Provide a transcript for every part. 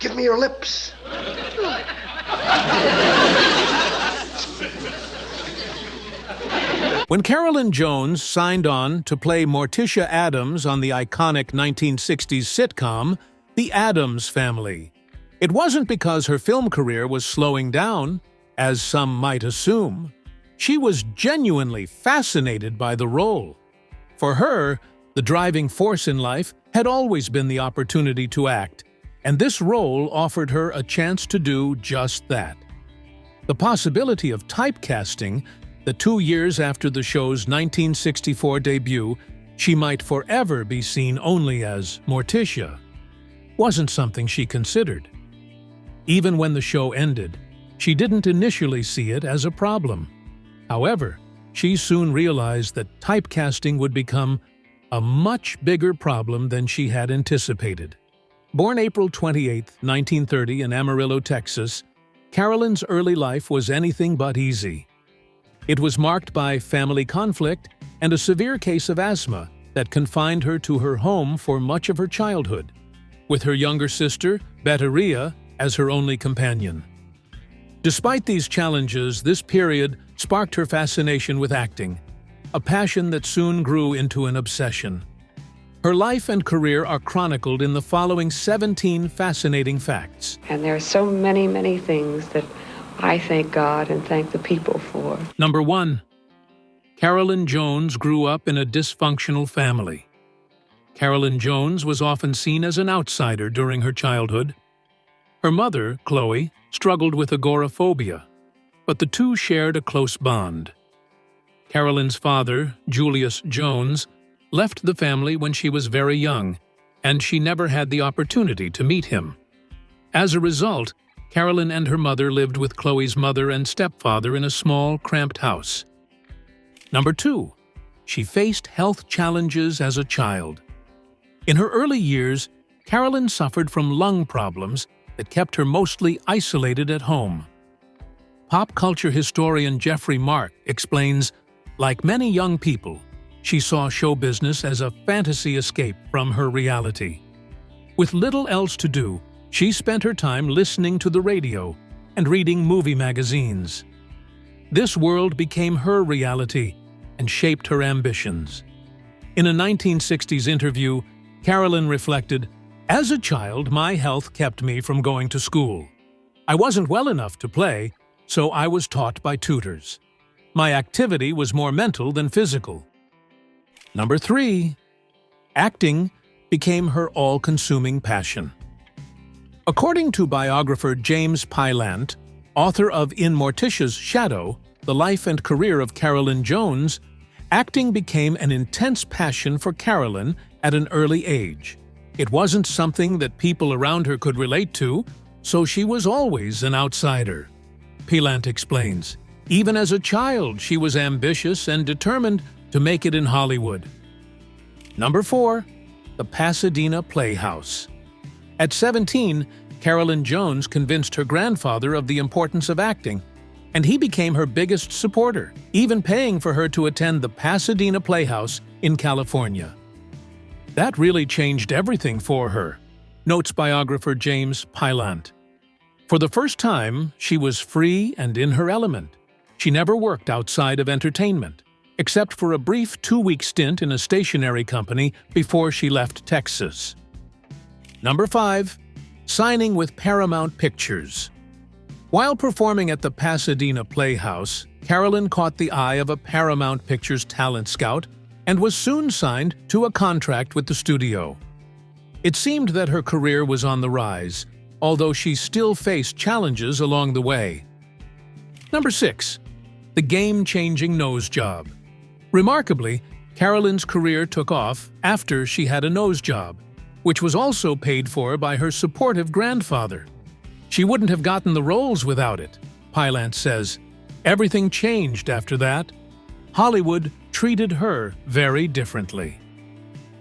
Give me your lips. When Carolyn Jones signed on to play Morticia Addams on the iconic 1960s sitcom, The Addams Family, it wasn't because her film career was slowing down, as some might assume. She was genuinely fascinated by the role. For her, the driving force in life had always been the opportunity to act, and this role offered her a chance to do just that. The possibility of typecasting, the 2 years after the show's 1964 debut, she might forever be seen only as Morticia, wasn't something she considered. Even when the show ended, she didn't initially see it as a problem. However, she soon realized that typecasting would become a much bigger problem than she had anticipated. Born April 28, 1930 in Amarillo, Texas, Carolyn's early life was anything but easy. It was marked by family conflict and a severe case of asthma that confined her to her home for much of her childhood, with her younger sister, Betteria, as her only companion. Despite these challenges, this period sparked her fascination with acting, a passion that soon grew into an obsession. Her life and career are chronicled in the following 17 fascinating facts. And there are so many, many things that I thank God and thank the people for. Number 1. Carolyn Jones grew up in a dysfunctional family. Carolyn Jones was often seen as an outsider during her childhood. Her mother, Chloe, struggled with agoraphobia, but the two shared a close bond. Carolyn's father, Julius Jones, left the family when she was very young, and she never had the opportunity to meet him. As a result, Carolyn and her mother lived with Chloe's mother and stepfather in a small, cramped house. Number 2. She faced health challenges as a child. In her early years, Carolyn suffered from lung problems that kept her mostly isolated at home. Pop culture historian Jeffrey Mark explains, like many young people, she saw show business as a fantasy escape from her reality. With little else to do, she spent her time listening to the radio and reading movie magazines. This world became her reality and shaped her ambitions. In a 1960s interview, Carolyn reflected, "As a child, my health kept me from going to school. I wasn't well enough to play, so I was taught by tutors. My activity was more mental than physical." Number 3. Acting became her all-consuming passion. According to biographer James Pylant, author of In Morticia's Shadow, The Life and Career of Carolyn Jones, acting became an intense passion for Carolyn at an early age. It wasn't something that people around her could relate to, so she was always an outsider. Pylant explains, even as a child, she was ambitious and determined to make it in Hollywood. Number 4. The Pasadena Playhouse. At 17, Carolyn Jones convinced her grandfather of the importance of acting, and he became her biggest supporter, even paying for her to attend the Pasadena Playhouse in California. That really changed everything for her, notes biographer James Pylant. For the first time, she was free and in her element. She never worked outside of entertainment, except for a brief 2-week stint in a stationery company before she left Texas. Number 5. Signing with Paramount Pictures. While performing at the Pasadena Playhouse, Carolyn caught the eye of a Paramount Pictures talent scout and was soon signed to a contract with the studio. It seemed that her career was on the rise, although she still faced challenges along the way. Number 6. The game-changing nose job. Remarkably, Carolyn's career took off after she had a nose job, which was also paid for by her supportive grandfather. She wouldn't have gotten the roles without it, Pylant says. Everything changed after that. Hollywood treated her very differently.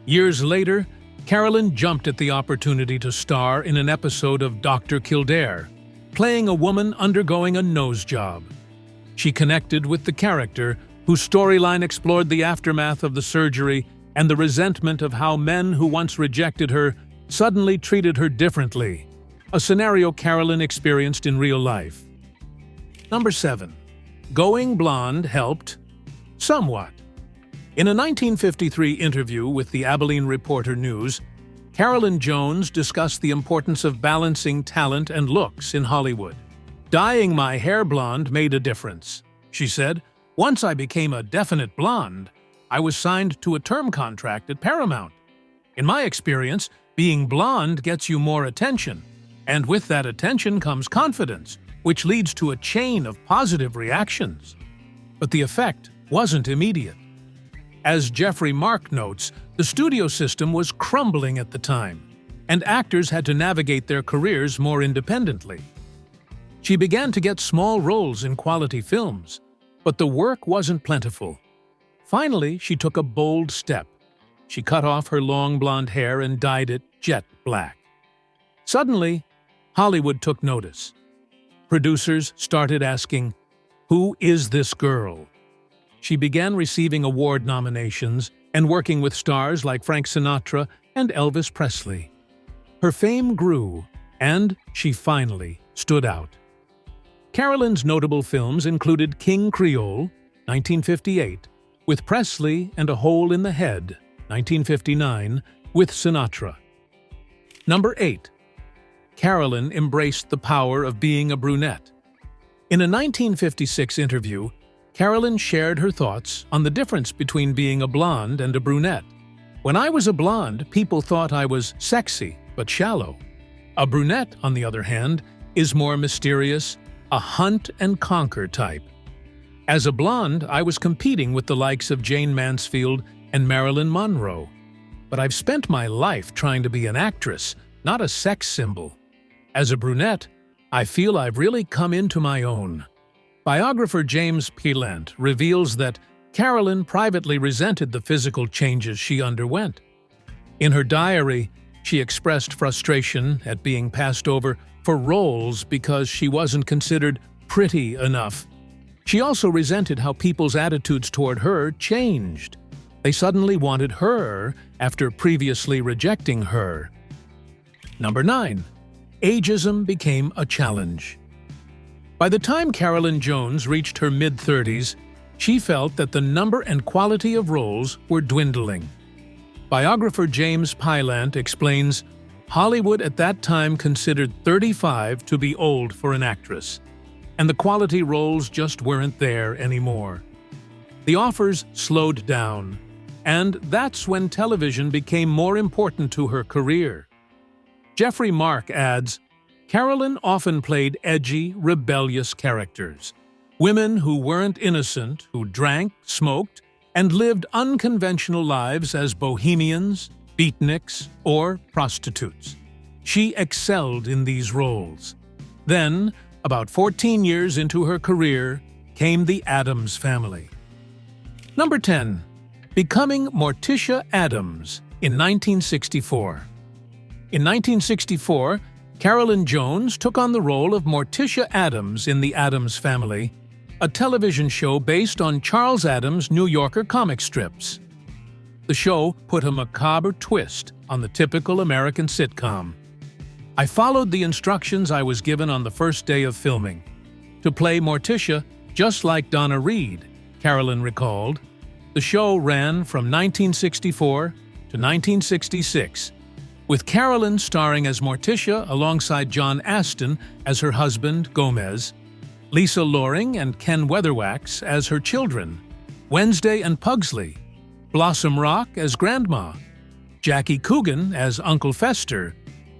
Years later, Carolyn jumped at the opportunity to star in an episode of Dr. Kildare, playing a woman undergoing a nose job. She connected with the character, whose storyline explored the aftermath of the surgery and the resentment of how men who once rejected her suddenly treated her differently. a scenario Carolyn experienced in real life. Number 7. Going blonde helped? Somewhat. In a 1953 interview with the Abilene Reporter News, Carolyn Jones discussed the importance of balancing talent and looks in Hollywood. "Dyeing my hair blonde made a difference," she said. "Once I became a definite blonde, I was signed to a term contract at Paramount. In my experience, being blonde gets you more attention, and with that attention comes confidence, which leads to a chain of positive reactions." But the effect wasn't immediate. As Jeffrey Mark notes, the studio system was crumbling at the time, and actors had to navigate their careers more independently. She began to get small roles in quality films, but the work wasn't plentiful. Finally, she took a bold step. She cut off her long blonde hair and dyed it jet black. Suddenly, Hollywood took notice. Producers started asking, "Who is this girl?" She began receiving award nominations and working with stars like Frank Sinatra and Elvis Presley. Her fame grew, and she finally stood out. Carolyn's notable films included King Creole, 1958, with Presley, and A Hole in the Head, 1959, with Sinatra. Number 8. Carolyn embraced the power of being a brunette. In a 1956 interview, Carolyn shared her thoughts on the difference between being a blonde and a brunette. "When I was a blonde, people thought I was sexy but shallow. A brunette, on the other hand, is more mysterious, a hunt-and-conquer type. As a blonde, I was competing with the likes of Jane Mansfield and Marilyn Monroe. But I've spent my life trying to be an actress, not a sex symbol. As a brunette, I feel I've really come into my own." Biographer James Peelant reveals that Carolyn privately resented the physical changes she underwent. In her diary, she expressed frustration at being passed over for roles because she wasn't considered pretty enough. She also resented how people's attitudes toward her changed. They suddenly wanted her after previously rejecting her. Number 9. Ageism became a challenge. By the time Carolyn Jones reached her mid-30s, she felt that the number and quality of roles were dwindling. Biographer James Peelant explains, "Hollywood at that time considered 35 to be old for an actress, and the quality roles just weren't there anymore. The offers slowed down, and that's when television became more important to her career." Jeffrey Mark adds, "Carolyn often played edgy, rebellious characters. Women who weren't innocent, who drank, smoked, and lived unconventional lives as bohemians, beatniks, or prostitutes. She excelled in these roles." Then, about 14 years into her career, came the Addams Family. Number 10. Becoming Morticia Addams in 1964. In 1964, Carolyn Jones took on the role of Morticia Addams in The Addams Family, a television show based on Charles Addams' New Yorker comic strips. The show put a macabre twist on the typical American sitcom. "I followed the instructions I was given on the first day of filming, to play Morticia just like Donna Reed," Carolyn recalled. The show ran from 1964 to 1966, with Carolyn starring as Morticia alongside John Astin as her husband, Gomez, Lisa Loring and Ken Weatherwax as her children, Wednesday and Pugsley, Blossom Rock as Grandma, Jackie Coogan as Uncle Fester,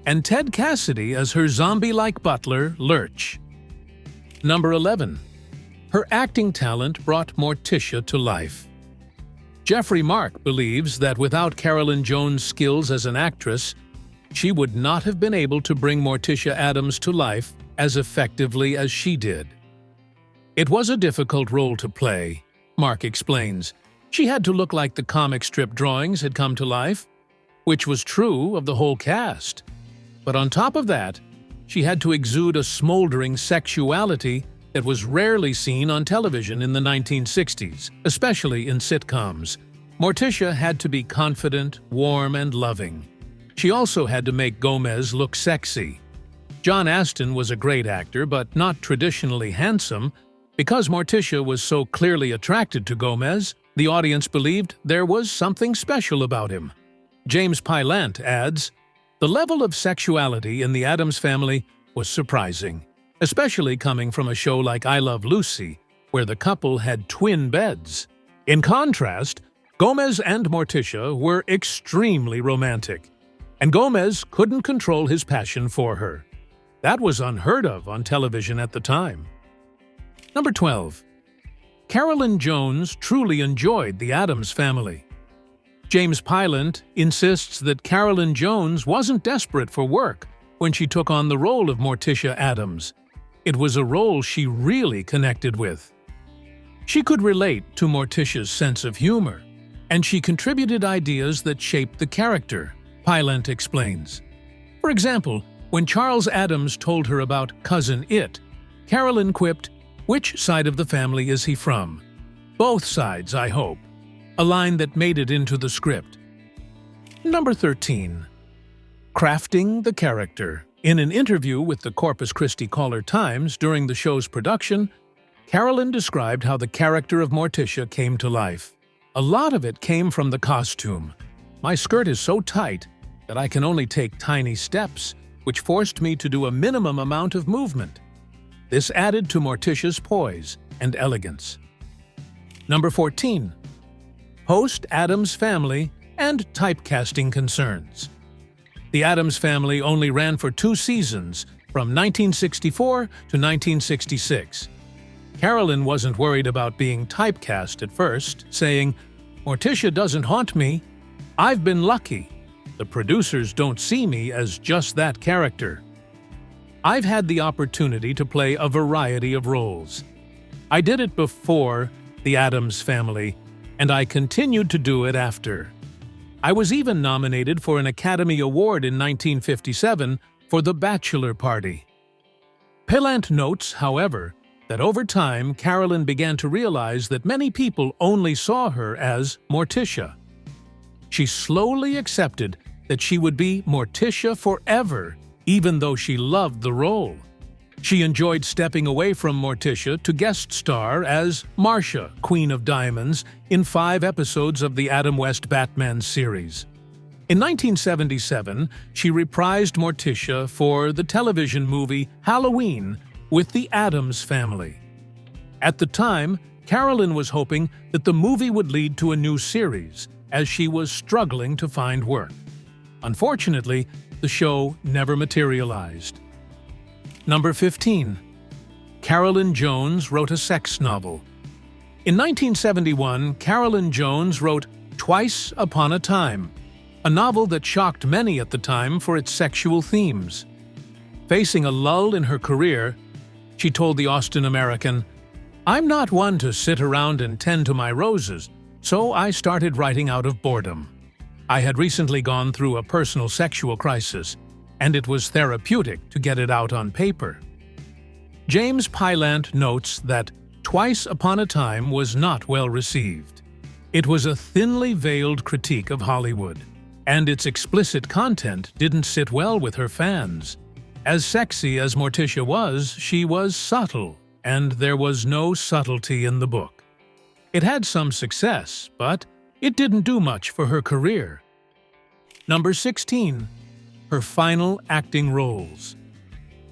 and Ted Cassidy as her zombie-like butler, Lurch. Number 11. Her acting talent brought Morticia to life. Jeffrey Mark believes that without Carolyn Jones' skills as an actress, she would not have been able to bring Morticia Addams to life as effectively as she did. "It was a difficult role to play," Mark explains. "She had to look like the comic strip drawings had come to life, which was true of the whole cast. But on top of that, she had to exude a smoldering sexuality that was rarely seen on television in the 1960s, especially in sitcoms. Morticia had to be confident, warm, and loving. She also had to make Gomez look sexy. John Astin was a great actor, but not traditionally handsome. Because Morticia was so clearly attracted to Gomez, the audience believed there was something special about him. James Pylant adds, "The level of sexuality in the Addams Family was surprising, especially coming from a show like I Love Lucy, where the couple had twin beds. In contrast, Gomez and Morticia were extremely romantic, and Gomez couldn't control his passion for her. That was unheard of on television at the time." Number 12. Carolyn Jones truly enjoyed the Addams Family. James Pylant insists that Carolyn Jones wasn't desperate for work when she took on the role of Morticia Addams. It was a role she really connected with. She could relate to Morticia's sense of humor, and she contributed ideas that shaped the character, Pylant explains. For example, when Charles Addams told her about Cousin It, Carolyn quipped, "Which side of the family is he from?" "Both sides, I hope," a line that made it into the script. Number 13. Crafting the character. In an interview with the Corpus Christi Caller-Times during the show's production, Carolyn described how the character of Morticia came to life. "A lot of it came from the costume. My skirt is so tight that I can only take tiny steps, which forced me to do a minimum amount of movement. This added to Morticia's poise and elegance." Number 14. Post-Addams Family and typecasting concerns. The Addams Family only ran for 2 seasons, from 1964 to 1966. Carolyn wasn't worried about being typecast at first, saying, "Morticia doesn't haunt me. I've been lucky. The producers don't see me as just that character. I've had the opportunity to play a variety of roles. I did it before the Addams Family, and I continued to do it after. I was even nominated for an Academy Award in 1957 for The Bachelor Party." Pylant notes, however, that over time Carolyn began to realize that many people only saw her as Morticia. She slowly accepted that she would be Morticia forever, even though she loved the role. She enjoyed stepping away from Morticia to guest star as Marcia, Queen of Diamonds, in 5 episodes of the Adam West Batman series. In 1977, she reprised Morticia for the television movie Halloween with the Addams Family. At the time, Carolyn was hoping that the movie would lead to a new series, as she was struggling to find work. Unfortunately, the show never materialized. Number 15. Carolyn Jones wrote a sex novel. In 1971, Carolyn Jones wrote Twice Upon a Time, a novel that shocked many at the time for its sexual themes. Facing a lull in her career, she told the Austin American, "I'm not one to sit around and tend to my roses, so I started writing out of boredom. I had recently gone through a personal sexual crisis, and it was therapeutic to get it out on paper." James Pylant notes that Twice Upon a Time was not well received. It was a thinly veiled critique of Hollywood, and its explicit content didn't sit well with her fans. As sexy as Morticia was, she was subtle, and there was no subtlety in the book. It had some success, but it didn't do much for her career. Number 16. Her final acting roles.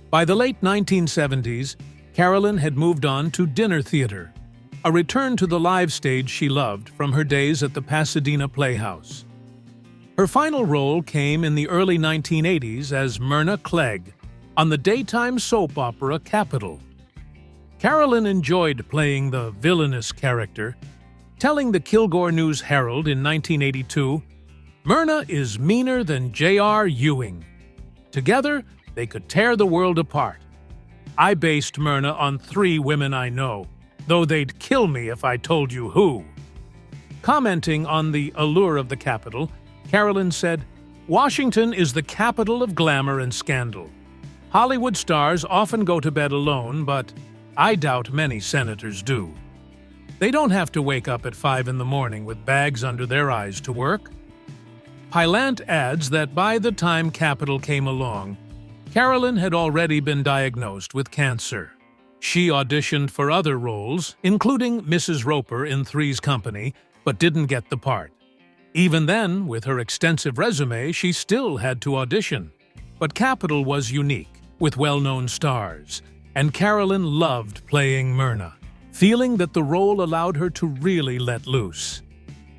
By the late 1970s, Carolyn had moved on to dinner theater, a return to the live stage she loved from her days at the Pasadena Playhouse. Her final role came in the early 1980s as Myrna Clegg on the daytime soap opera Capital. Carolyn enjoyed playing the villainous character, telling the Kilgore News Herald in 1982, "Myrna is meaner than J.R. Ewing. Together, they could tear the world apart. I based Myrna on 3 women I know, though they'd kill me if I told you who." Commenting on the allure of the Capitol, Carolyn said, "Washington is the capital of glamour and scandal. Hollywood stars often go to bed alone, but I doubt many senators do. They don't have to wake up at 5 in the morning with bags under their eyes to work." Pylant adds that by the time Capital came along, Carolyn had already been diagnosed with cancer. She auditioned for other roles, including Mrs. Roper in Three's Company, but didn't get the part. Even then, with her extensive resume, she still had to audition. But Capitol was unique, with well-known stars, and Carolyn loved playing Myrna, feeling that the role allowed her to really let loose.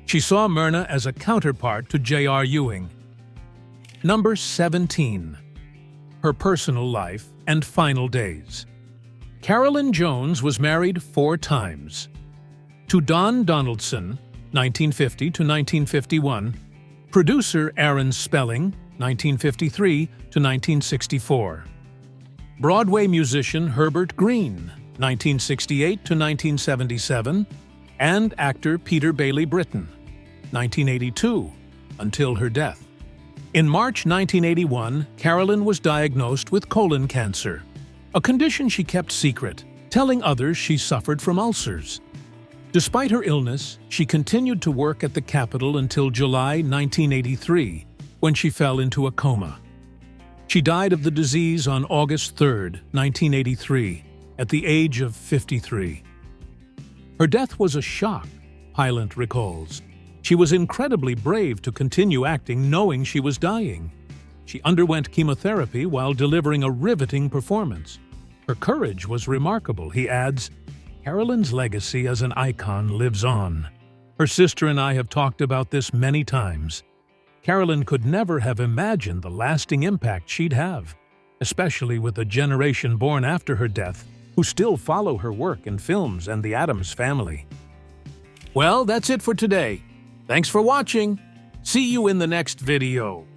She saw Myrna as a counterpart to J.R. Ewing. Number 17. Her personal life and final days. Carolyn Jones was married 4 times. To Don Donaldson, 1950 to 1951, producer Aaron Spelling, 1953 to 1964, Broadway musician Herbert Green, 1968 to 1977, and actor Peter Bailey Britton, 1982, until her death. In March 1981, Carolyn was diagnosed with colon cancer, a condition she kept secret, telling others she suffered from ulcers. Despite her illness, she continued to work at the Capitol until July 1983, when she fell into a coma. She died of the disease on August 3, 1983, at the age of 53. Her death was a shock, Hylant recalls. She was incredibly brave to continue acting knowing she was dying. She underwent chemotherapy while delivering a riveting performance. Her courage was remarkable, he adds. Carolyn's legacy as an icon lives on. Her sister and I have talked about this many times. Carolyn could never have imagined the lasting impact she'd have, especially with a generation born after her death who still follow her work in films and the Addams Family. Well, that's it for today. Thanks for watching. See you in the next video.